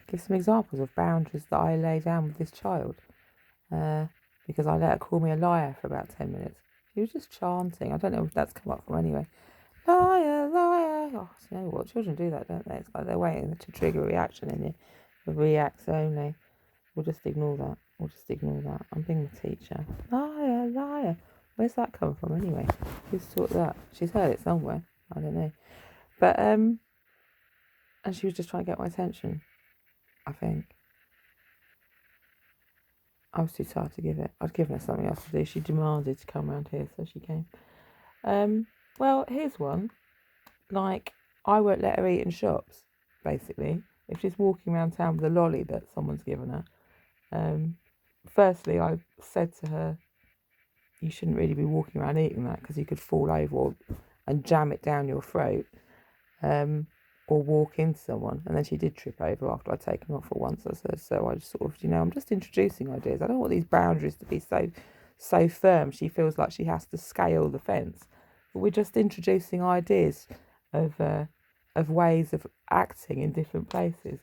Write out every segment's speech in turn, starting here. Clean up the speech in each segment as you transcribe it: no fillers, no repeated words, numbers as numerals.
give some examples of boundaries that I lay down with this child. Because I let her call me a liar for about 10 minutes. She was just chanting. I don't know if that's come up from anyway. Liar, liar. Oh, you know what? Children do that, don't they? It's like they're waiting to trigger a reaction in you. It reacts only. We'll just ignore that. I'm being the teacher. Liar, liar. Where's that come from anyway? Who's taught that? She's heard it somewhere. I don't know. But, and she was just trying to get my attention, I think. I was too tired to give it. I'd given her something else to do. She demanded to come round here, so she came. Well, here's one. Like, I won't let her eat in shops, basically. If she's walking around town with a lolly that someone's given her, firstly, I said to her, you shouldn't really be walking around eating that because you could fall over and jam it down your throat, or walk into someone. And then she did trip over after I'd taken her off for once. So I just sort of, I'm just introducing ideas. I don't want these boundaries to be so firm. She feels like she has to scale the fence. But we're just introducing ideas of ways of acting in different places.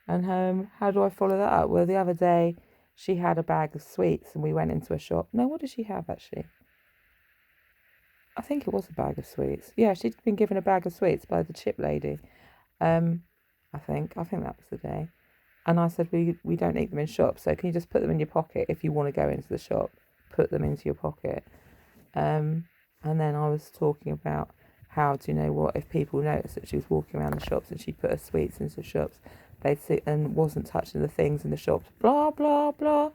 And how do I follow that up? Well, the other day she had a bag of sweets and we went into a shop. No, what did she have actually? I think it was a bag of sweets. Yeah, she'd been given a bag of sweets by the chip lady. I think that was the day. And I said, we don't eat them in shops, so can you just put them in your pocket if you want to go into the shop? Put them into your pocket. And then I was talking about how, do you know what, if people noticed that she was walking around the shops and she put her sweets into shops, they'd see and wasn't touching the things in the shops, blah, blah, blah,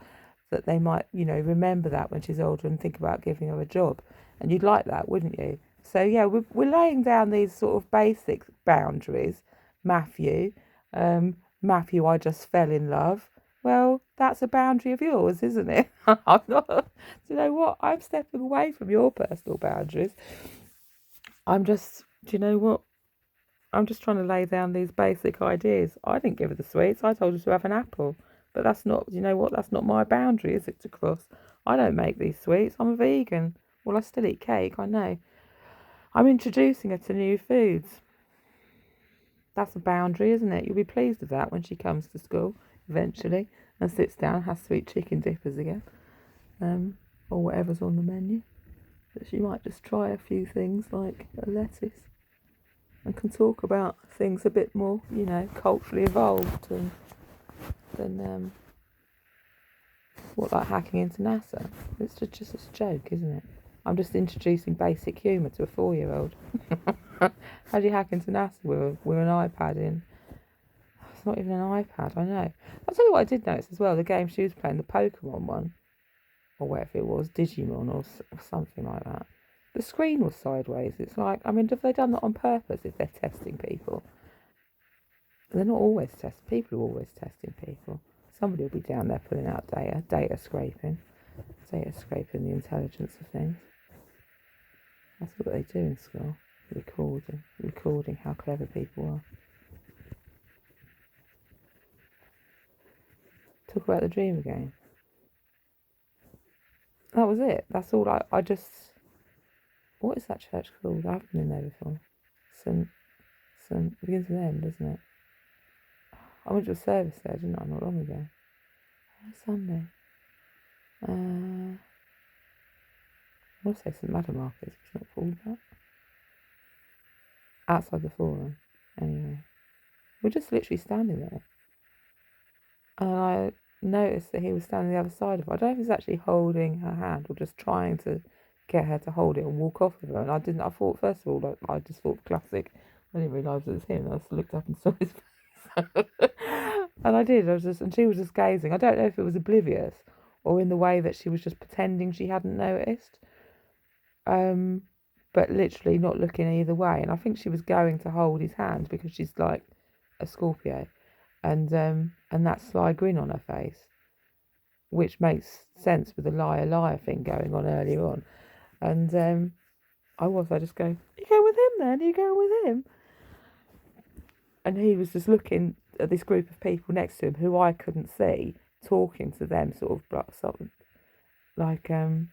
that they might, remember that when she's older and think about giving her a job. And you'd like that, wouldn't you? So, yeah, we're laying down these sort of basic boundaries. Matthew, I just fell in love. Well, that's a boundary of yours, isn't it? I'm not. Do you know what? I'm stepping away from your personal boundaries. I'm just trying to lay down these basic ideas. I didn't give her the sweets. I told her to have an apple. But that's not, that's not my boundary, is it, to cross? I don't make these sweets. I'm a vegan. Well, I still eat cake, I know. I'm introducing her to new foods. That's a boundary, isn't it? You'll be pleased with that when she comes to school eventually and sits down, has to eat chicken dippers again, or whatever's on the menu. But she might just try a few things like a lettuce and can talk about things a bit more, culturally evolved than like hacking into NASA. It's just a joke, isn't it? I'm just introducing basic humour to a 4-year-old. How do you hack into NASA with an iPad in? It's not even an iPad, I know. I'll tell you what I did notice as well, the game she was playing, the Pokemon one, or whatever it was, Digimon or something like that. The screen was sideways. It's like, have they done that on purpose if they're testing people? They're not always testing. People are always testing people. Somebody will be down there pulling out data scraping the intelligence of things. That's what they do in school. Recording how clever people are. Talk about the dream again. That was it. That's all I just... What is that church called? I haven't been in there before. It begins with M, doesn't it? I went to a service there, didn't I, not long ago? Sunday. I want to say St Madam Market, it's not called that. Outside the forum, anyway. We're just literally standing there. And I noticed that he was standing the other side of her. I don't know if he's actually holding her hand or just trying to get her to hold it and walk off with her. And I thought, first of all, I just thought classic. I didn't realise it was him. I just looked up and saw his face. And I did. And she was just gazing. I don't know if it was oblivious or in the way that she was just pretending she hadn't noticed. But literally not looking either way. And I think she was going to hold his hand because she's like a Scorpio. And that sly grin on her face, which makes sense with the liar thing going on earlier on. And I just go, you go with him then? You go with him? And he was just looking at this group of people next to him who I couldn't see, talking to them, sort of something like, and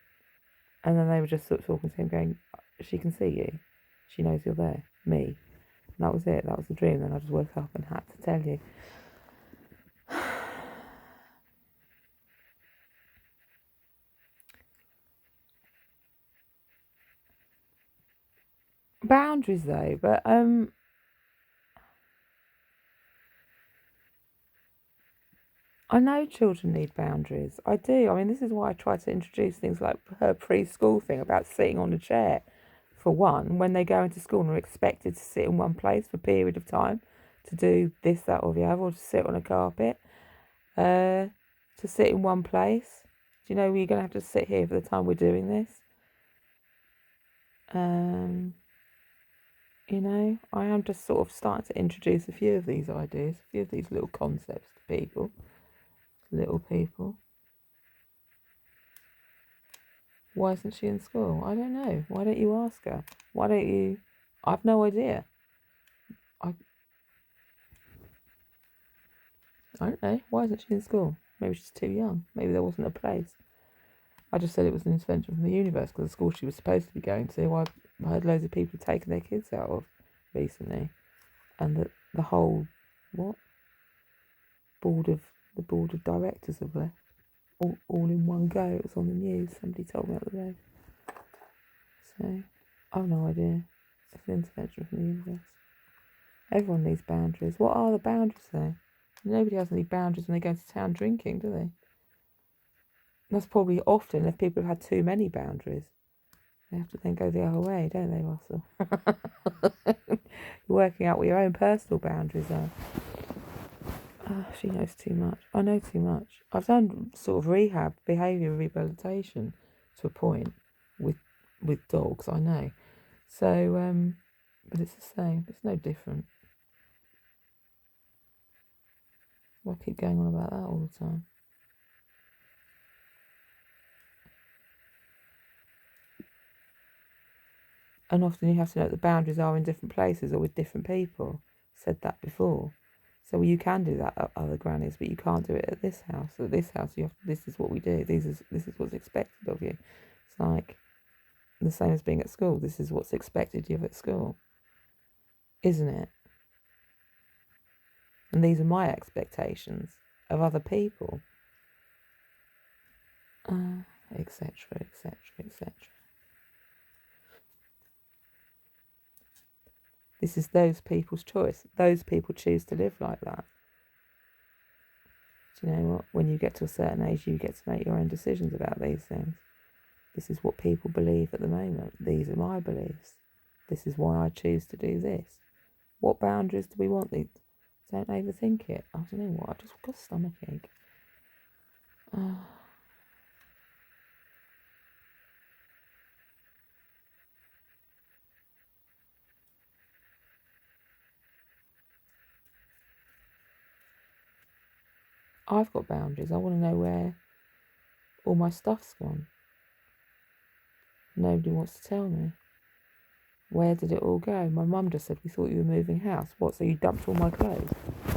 then they were just sort of talking to him, going, she can see you, she knows you're there, me. And that was it. That was the dream. Then I just woke up and had to tell you. boundaries though, but I know children need boundaries. I do. I mean, this is why I try to introduce things like her preschool thing about sitting on a chair, for one, when they go into school and are expected to sit in one place for a period of time to do this, that, or the other, or to sit on a carpet, to sit in one place. Do you know you're going to have to sit here for the time we're doing this? You know, I am just sort of starting to introduce a few of these ideas, a few of these little concepts to people, little people. Why isn't she in school? I don't know. Why don't you ask her? Why don't you? I've no idea. I don't know. Why isn't she in school? Maybe she's too young. Maybe there wasn't a place. I just said it was an intervention from the universe because the school she was supposed to be going to, I heard loads of people taking their kids out of recently, and the whole what board of directors have left all in one go. It was on the news. Somebody told me the other day. So I've no idea. It's an intervention from the universe. Everyone needs boundaries. What are the boundaries though? Nobody has any boundaries when they go to town drinking, do they? That's probably often if people have had too many boundaries. They have to then go the other way, don't they, Russell? You're working out what your own personal boundaries are. Oh, she knows too much. I know too much. I've done sort of rehab, behaviour rehabilitation to a point with dogs, I know. So, but it's the same. It's no different. Why keep going on about that all the time? And often you have to know what the boundaries are in different places or with different people. Said that before. So you can do that at other grannies, but you can't do it at this house. At this house, this is what we do. This is what's expected of you. It's like the same as being at school. This is what's expected of you at school, isn't it? And these are my expectations of other people, etc., etc., etc. This is those people's choice. Those people choose to live like that. Do you know what? When you get to a certain age, you get to make your own decisions about these things. This is what people believe at the moment. These are my beliefs. This is why I choose to do this. What boundaries do we want? Don't overthink it. I don't know what. I just got a stomach ache. I've got boundaries. I want to know where all my stuff's gone. Nobody wants to tell me. Where did it all go? My mum just said, we thought you were moving house. What, so you dumped all my clothes?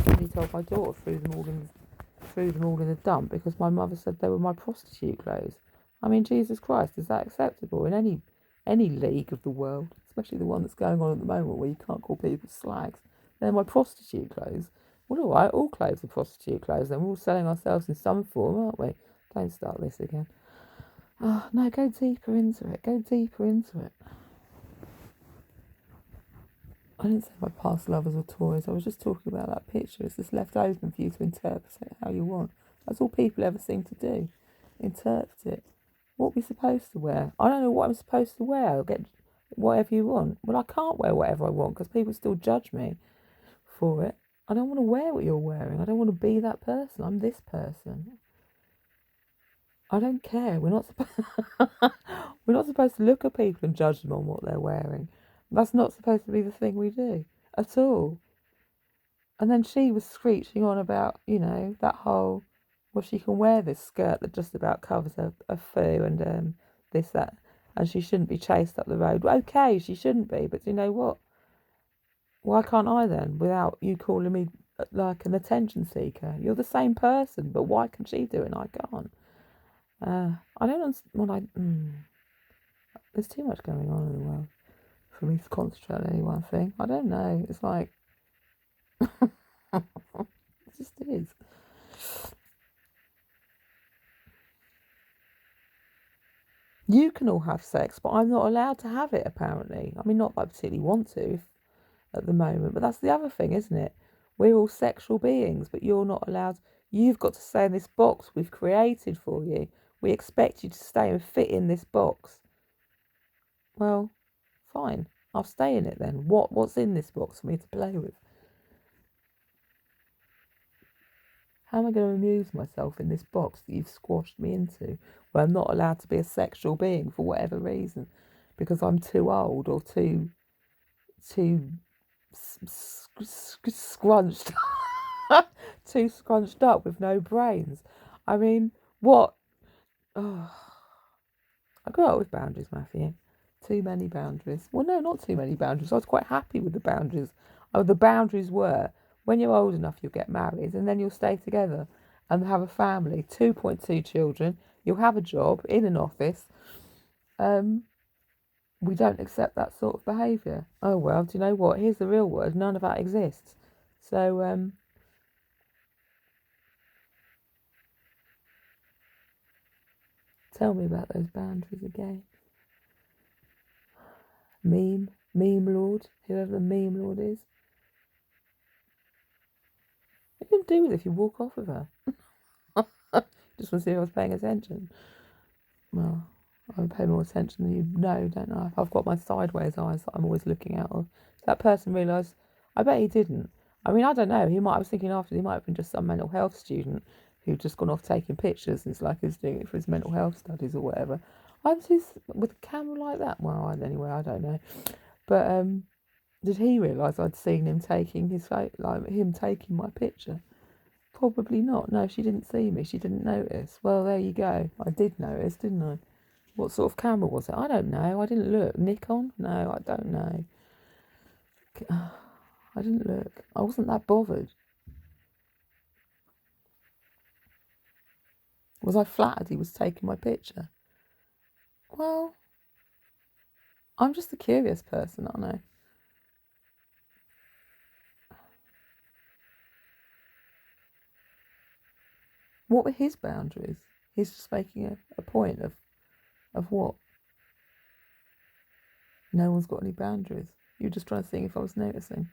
Somebody told my daughter threw them all in the dump because my mother said they were my prostitute clothes. I mean, Jesus Christ, is that acceptable in any league of the world, especially the one that's going on at the moment where you can't call people slags? They're my prostitute clothes. Well, all right, all clothes are prostitute clothes. Then we're all selling ourselves in some form, aren't we? Don't start this again. Oh, no, go deeper into it. Go deeper into it. I didn't say my past lovers were toys. I was just talking about that picture. It's just left open for you to interpret it how you want. That's all people ever seem to do. Interpret it. What are we supposed to wear? I don't know what I'm supposed to wear. I'll get whatever you want. Well, I can't wear whatever I want because people still judge me for it. I don't want to wear what you're wearing. I don't want to be that person. I'm this person. I don't care. We're not supposed to look at people and judge them on what they're wearing. That's not supposed to be the thing we do at all. And then she was screeching on about, that whole, well, she can wear this skirt that just about covers her foo and this, that, and she shouldn't be chased up the road. Okay, she shouldn't be, but you know what? Why can't I then, without you calling me like an attention seeker? You're the same person, but why can she do it and I can't? I don't understand. There's too much going on in the world for me to concentrate on any one thing. I don't know. It's like it just is. You can all have sex, but I'm not allowed to have it, apparently. I mean, not that I particularly want to at the moment, but that's the other thing, isn't it? We're all sexual beings, but you're not allowed. You've got to stay in this box we've created for you. We expect you to stay and fit in this box. Well, fine. I'll stay in it then. What's in this box for me to play with? How am I going to amuse myself in this box that you've squashed me into, where I'm not allowed to be a sexual being for whatever reason, because I'm too old or too scrunched, too scrunched up with no brains? I mean, what? Oh, I grew up with boundaries, Matthew. Too many boundaries. Well, no, not too many boundaries. I was quite happy with the boundaries. Oh, the boundaries were, when you're old enough, you'll get married and then you'll stay together and have a family, 2.2 children. You'll have a job in an office. We don't accept that sort of behaviour. Oh, well, do you know what? Here's the real word. None of that exists. So, tell me about those boundaries again. Meme lord, whoever the meme lord is. What are you going to do with it if you walk off with her? Just want to see if I was paying attention. Well, I pay more attention than you know, don't I? I've got my sideways eyes that I'm always looking out of. Does that person realise? I bet he didn't. I mean, I don't know. I was thinking after, he might have been just some mental health student who'd just gone off taking pictures. And it's like he was doing it for his mental health studies or whatever. With a camera like that? Well, anyway, I don't know. But did he realise I'd seen him taking taking my picture? Probably not. No, she didn't see me. She didn't notice. Well, there you go. I did notice, didn't I? What sort of camera was it? I don't know. I didn't look. Nikon? No, I don't know. I didn't look. I wasn't that bothered. Was I flattered he was taking my picture? Well, I'm just a curious person, aren't I? What were his boundaries? He's just making a point of what? No one's got any boundaries. You're just trying to see if I was noticing.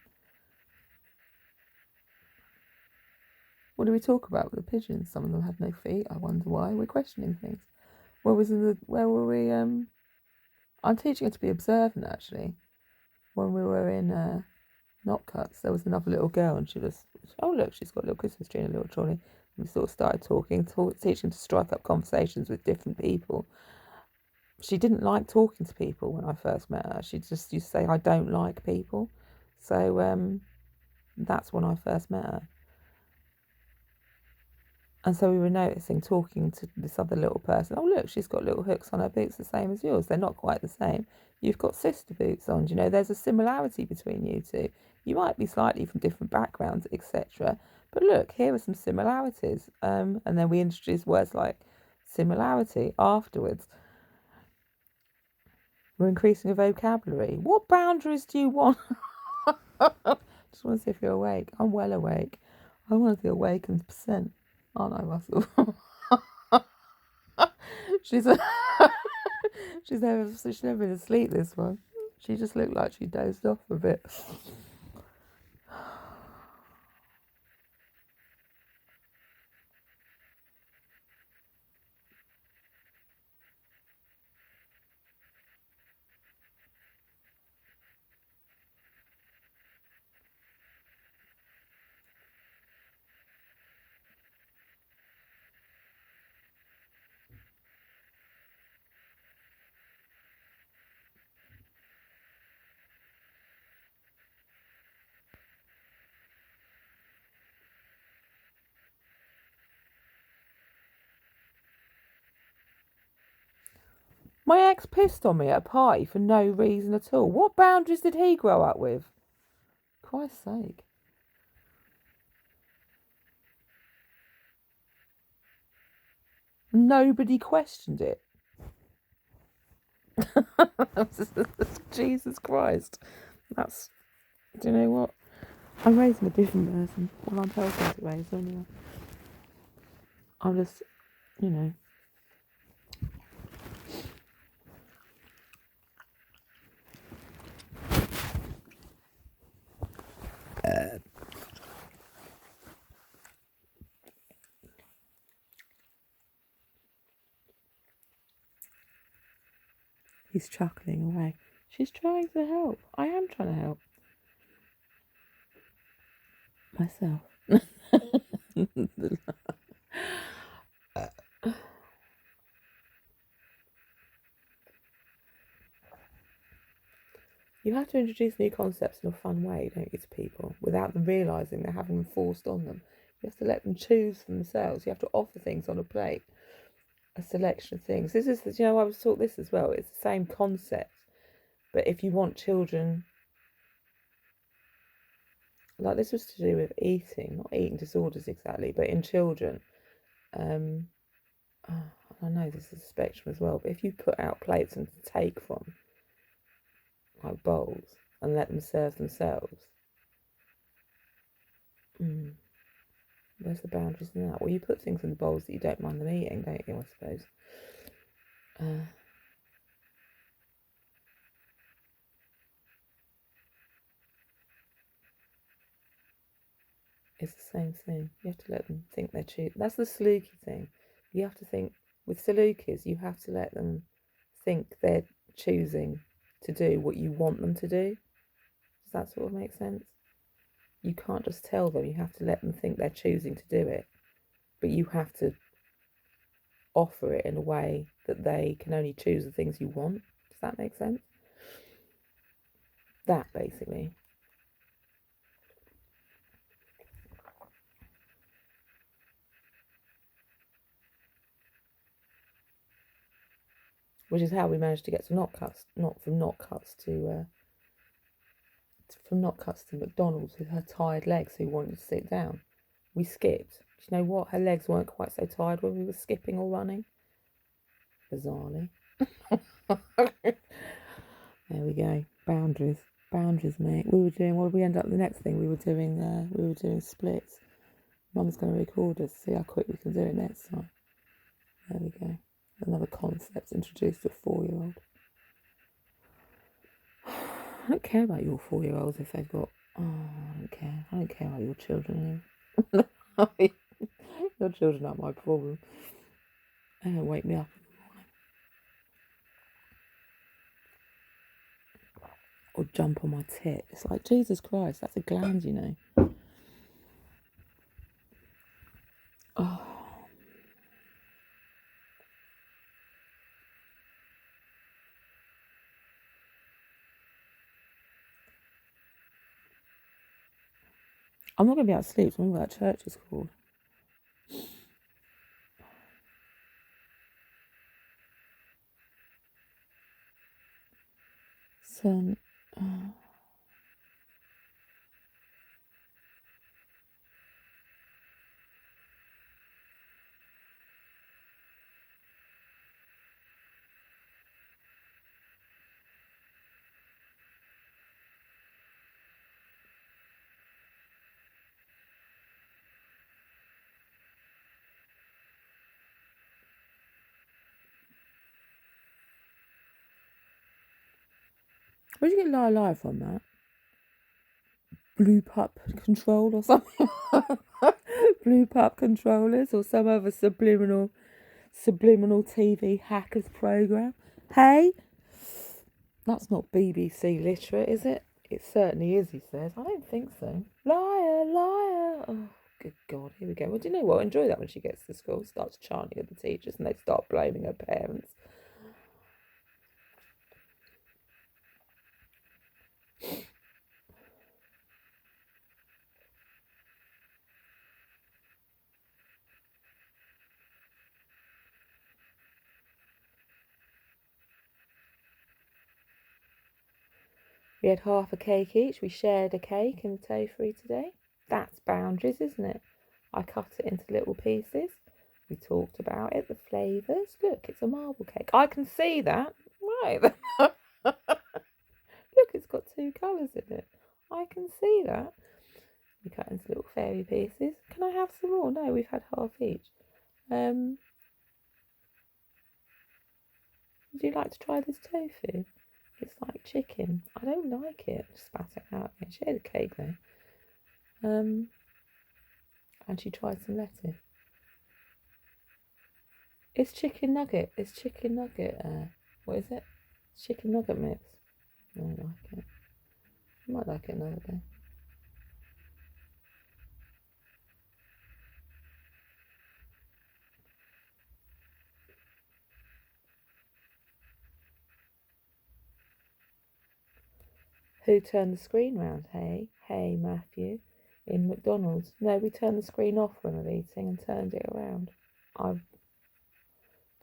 What do we talk about with the pigeons? Some of them had no feet. I wonder why. We're questioning things. Where were we? I'm teaching her to be observant, actually. When we were in Knot Cuts, there was another little girl, and oh, look, she's got a little Christmas tree and a little trolley. And we sort of started teaching to strike up conversations with different people. She didn't like talking to people when I first met her. She just used to say, I don't like people. So that's when I first met her. And so we were noticing, talking to this other little person, oh, look, she's got little hooks on her boots the same as yours. They're not quite the same. You've got sister boots on. There's a similarity between you two. You might be slightly from different backgrounds, etc. But look, here are some similarities. And then we introduced words like similarity afterwards. We're increasing your vocabulary. What boundaries do you want? Just want to see if you're awake. I'm well awake. I'm one of the awakened percent. Aren't I, Russell? she's never been asleep, this one. She just looked like she dozed off a bit. My ex pissed on me at a party for no reason at all. What boundaries did he grow up with? Christ's sake. Nobody questioned it. Jesus Christ. Do you know what? I'm raising a different person. Well, I'm helping to raise anyway. I'm just, He's chuckling away. She's trying to help. I am trying to help. Myself. You have to introduce new concepts in a fun way, don't you, to people, without them realising they're having them forced on them. You have to let them choose for themselves. You have to offer things on a plate, a selection of things. This is, I was taught this as well. It's the same concept, but if you want children, like this was to do with eating, not eating disorders exactly, but in children. I know this is a spectrum as well, but if you put out plates and take from, like bowls, and let them serve themselves, where's the boundaries in that? Well, you put things in the bowls that you don't mind them eating, don't you, I suppose? It's the same thing. You have to let them think they're choosing. That's the Saluki thing. You have to think, with Salukis, you have to let them think they're choosing to do what you want them to do. Does that sort of make sense? You can't just tell them. You have to let them think they're choosing to do it. But you have to offer it in a way that they can only choose the things you want. Does that make sense? That, basically. Which is how we managed to get to not cuts to McDonald's with her tired legs who wanted to sit down. We skipped. Do you know what? Her legs weren't quite so tired when we were skipping or running. Bizarrely. There we go. Boundaries, mate. What did we end up? The next thing we were doing splits. Mum's going to record us. See how quick we can do it next time. There we go. Another concept introduced to a 4-year-old. I don't care about your 4-year-olds if they've got. Oh, I don't care. I don't care about your children. Your children aren't my problem. They don't wake me up in the morning. Or jump on my tit. It's like, Jesus Christ, that's a gland, you know. Oh. I'm not going to be able to sleep, so I'm going to go to church is called. So, where'd you get Lie from, that? Blue Pup Control or something? Blue Pup Controllers or some other subliminal TV hackers program? Hey? That's not BBC literate, is it? It certainly is, he says. I don't think so. Liar, liar. Oh, good God, here we go. Well, do you know what? Enjoy that when she gets to school. Starts chanting at the teachers and they start blaming her parents. We had half a cake each. We shared a cake in the tofu today. That's boundaries, isn't it? I cut it into little pieces. We talked about it, the flavours. Look, it's a marble cake. I can see that. Right. Look, it's got 2 colours in it. I can see that. We cut into little fairy pieces. Can I have some more? No, we've had half each. Would you like to try this tofu? It's like chicken. I don't like it. Just spat it out. Share the cake though. And she tried some lettuce. It's chicken nugget. It's chicken nugget. What is it? Chicken nugget mix. I don't like it. I might like it another day. Who turned the screen round? Hey, Matthew. In McDonald's. No, we turned the screen off when we were eating and turned it around. I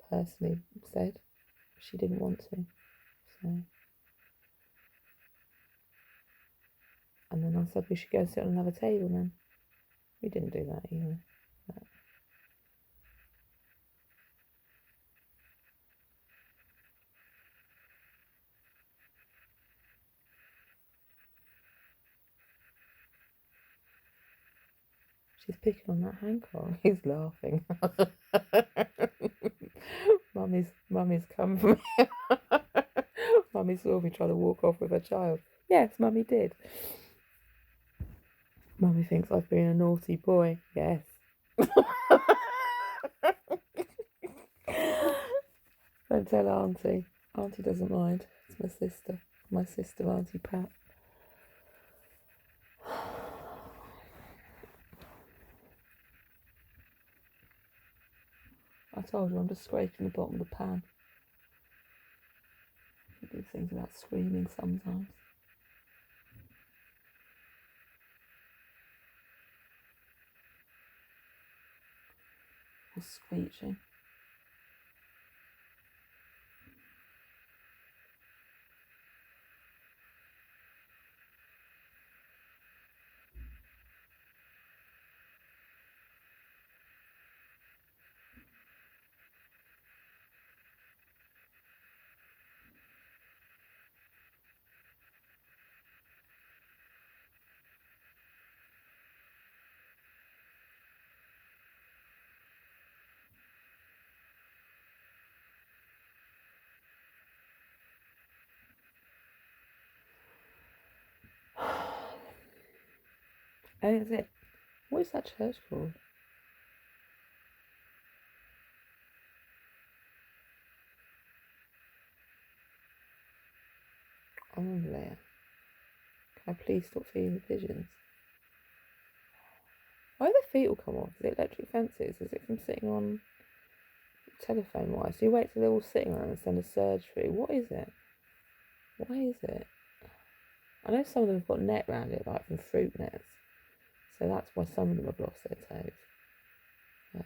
personally said she didn't want to. So. And then I said we should go sit on another table then. We didn't do that either. But she's picking on that Hancock. He's laughing. Mummy's come for me. Mummy saw me trying to walk off with her child. Yes, Mummy did. Mummy thinks I've been a naughty boy. Yes. Don't tell Auntie. Auntie doesn't mind. It's my sister. My sister, Auntie Pat. I told you I'm just scraping the bottom of the pan. I do things about screaming sometimes. Or screeching. Oh, is it? What is that church called? Oh, Leah. Can I please stop feeding the pigeons? Why do their feet all come off? Is it electric fences? Is it from sitting on telephone wires? So you wait till they're all sitting on it and send a surge through. What is it? Why is it? I know some of them have got net around it, like from fruit nets. So that's why some of them have lost their toes. But,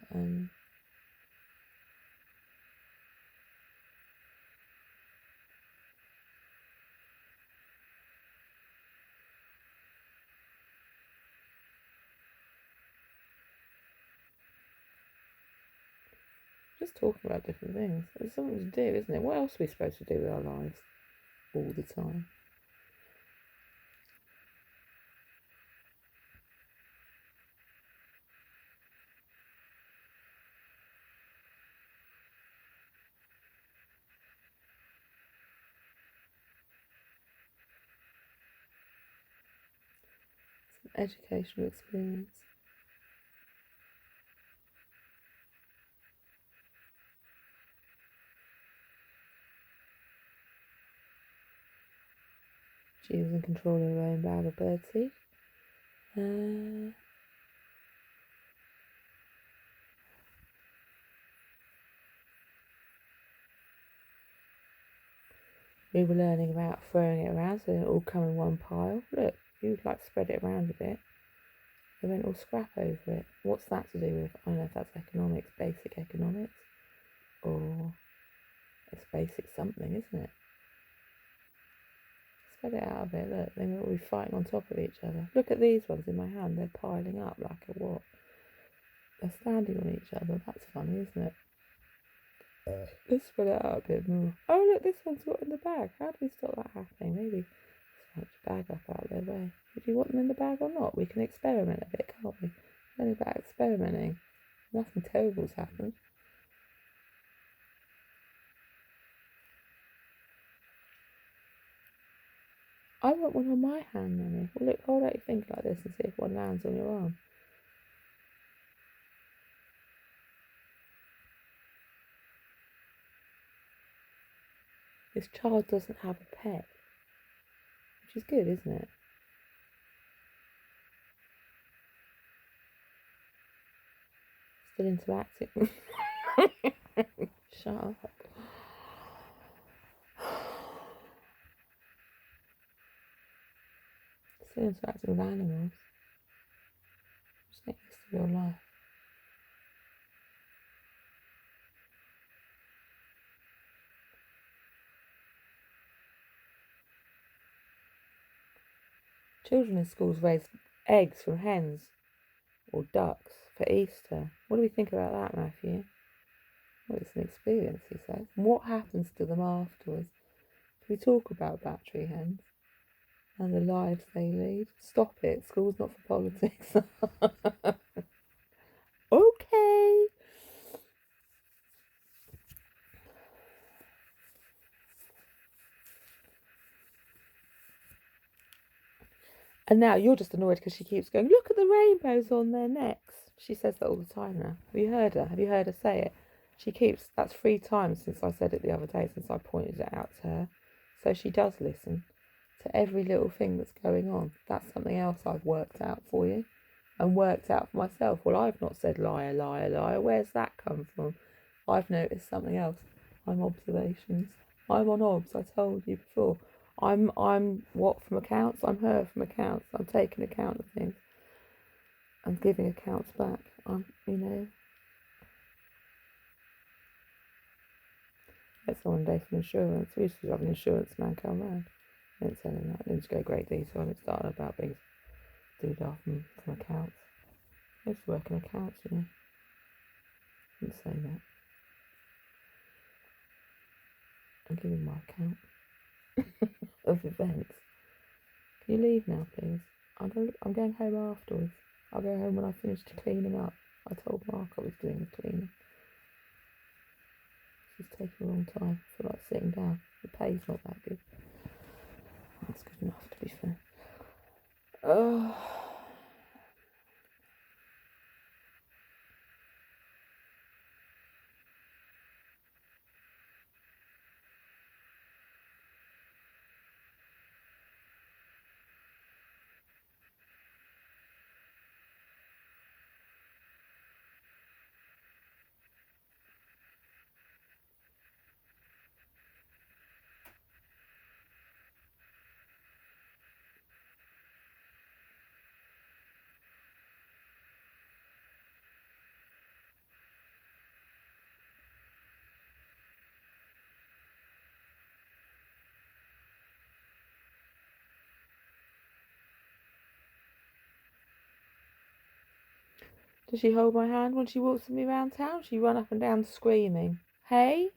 just talking about different things. There's something to do, isn't it? What else are we supposed to do with our lives all the time? It's an educational experience. She was in control of her own bag of birdseed. We were learning about throwing it around so it all come in one pile. Look, you'd like spread it around a bit. They went all scrap over it. What's that to do with? I don't know if that's economics, basic economics, or it's basic something, isn't it? Spread it out a bit. Look, then we'll be fighting on top of each other. Look at these ones in my hand. They're piling up like a what? They're standing on each other. That's funny, isn't it? Let's spread it out a bit more. Oh, look, this one's got in the bag. How do we stop that happening? Maybe scratch the bag up out of their way. Do you want them in the bag or not? We can experiment a bit, can't we? It's only about experimenting. Nothing terrible's happened. I want one on my hand, Mummy. Well, look, hold out your finger like this and see if one lands on your arm. This child doesn't have a pet, which is good, isn't it? Still interacting. Shut up. Still interacting with animals. Just get used to real life. Children in schools raise eggs from hens or ducks for Easter. What do we think about that, Matthew? Well, it's an experience, he says. And what happens to them afterwards? Do we talk about battery hens and the lives they lead? Stop it. School's not for politics. Okay. And now you're just annoyed because she keeps going, look at the rainbows on their necks. She says that all the time now. Have you heard her? Have you heard her say it? She keeps, that's 3 times since I said it the other day, since I pointed it out to her. So she does listen to every little thing that's going on. That's something else I've worked out for you and worked out for myself. Well, I've not said liar, liar, liar. Where's that come from? I've noticed something else. I'm observations. I'm on obs, I told you before. I'm what from accounts? I'm her from accounts. I'm taking account of things. I'm giving accounts back. That's one day from insurance. We used to have an insurance man come round. I didn't tell him that. I didn't go great detail and it started about being doodah from accounts. I used to work in accounts, you know. Didn't say that. I'm giving my account of events. Can you leave now, please? I'm going home afterwards. I'll go home when I finish cleaning up. I told Mark I was doing the cleaning. It's taking a long time. I feel like sitting down. The pay's not that good. That's good enough, to be fair. Oh. Does she hold my hand when she walks with me around town? She run up and down screaming. Hey?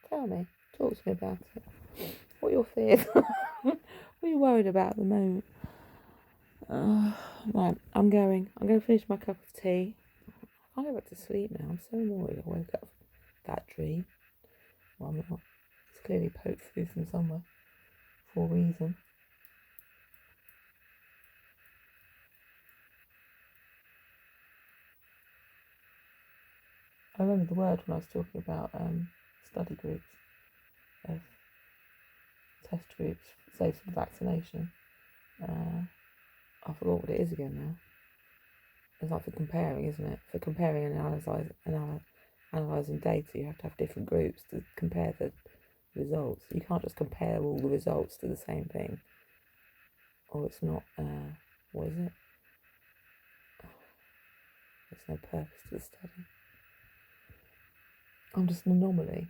Tell me. Talk to me about it. What are your fears? What are you worried about at the moment? Right, I'm going to finish my cup of tea. I can't go back to sleep now. I'm so annoyed. I woke up from that dream. Well, I'm not. It's clearly poked through from somewhere for a reason. I remember the word when I was talking about study groups, of test groups, say for vaccination. I forgot what it is again now. It's like for comparing, isn't it? For comparing and analysing data, you have to have different groups to compare the results. You can't just compare all the results to the same thing. Or it's not, what is it? There's no purpose to the study. I'm just an anomaly.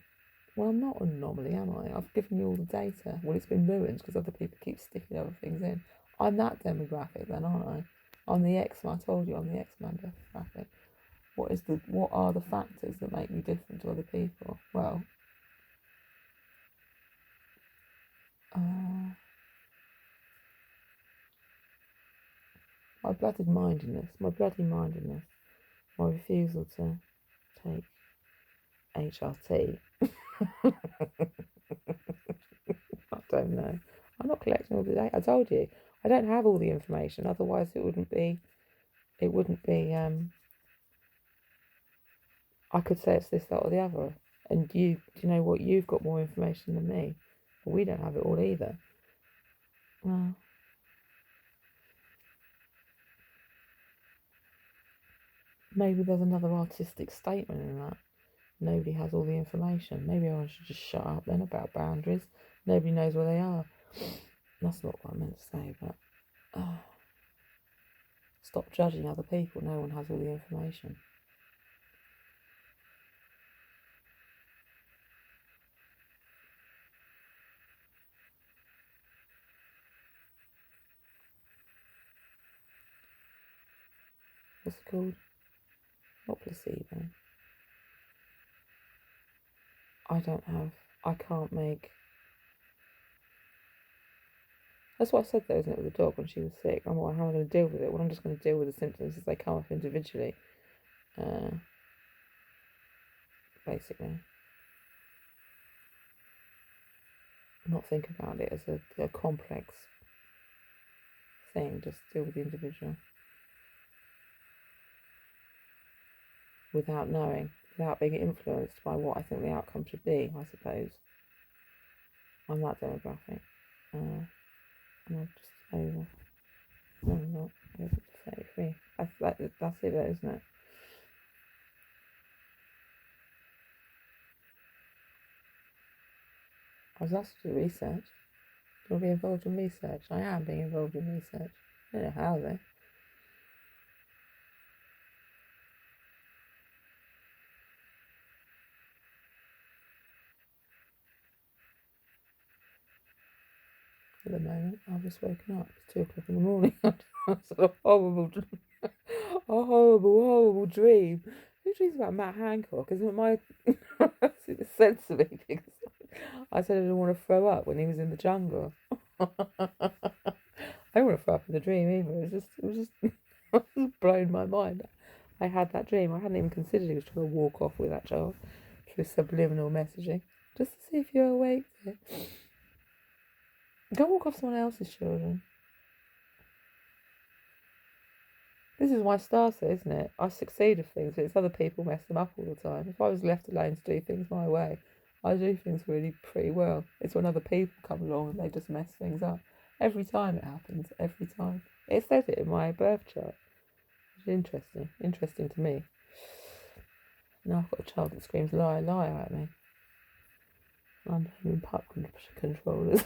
Well, I'm not an anomaly, am I? I've given you all the data. Well, it's been ruined because other people keep sticking other things in. I'm that demographic then, aren't I? I'm the X-Man. I told you I'm the X-Man demographic. What are the factors that make me different to other people? Well, my bloody mindedness, my refusal to take HRT. I don't know. I'm not collecting all the data. I told you, I don't have all the information. Otherwise, it wouldn't be. I could say it's this, that, or the other. And do you know what? You've got more information than me. But we don't have it all either. Well, maybe there's another artistic statement in that. Nobody has all the information. Maybe I should just shut up then about boundaries. Nobody knows where they are. That's not what I meant to say, but stop judging other people. No one has all the information. What's it called? Not placebo. I can't make. That's what I said though, isn't it, with the dog when she was sick? How am I going to deal with it? Well, I'm just going to deal with the symptoms as they come up individually. Basically. Not think about it as a complex thing, just deal with the individual. Without knowing, without being influenced by what I think the outcome should be, I suppose. I'm that demographic. And I'm just over. No, I'm not. Over to 33. That's it though, isn't it? I was asked to do research. Do you want to be involved in research? I am being involved in research. I don't know how though. At the moment, I've just woken up. It's 2 o'clock in the morning. That's a horrible dream. Who dreams about Matt Hancock? Isn't it my sense of me? Because I said I didn't want to throw up when he was in the jungle. I don't want to throw up in the dream either. It was just blown my mind. I had that dream. I hadn't even considered he was trying to walk off with that child through subliminal messaging, just to see if you're awake. Go walk off someone else's children. This is my star set, isn't it? I succeed with things, but it's other people mess them up all the time. If I was left alone to do things my way, I do things really pretty well. It's when other people come along and they just mess things up. Every time it happens, every time. It says it in my birth chart. It's interesting to me. Now I've got a child that screams lie, lie at me. I'm blaming pup controllers.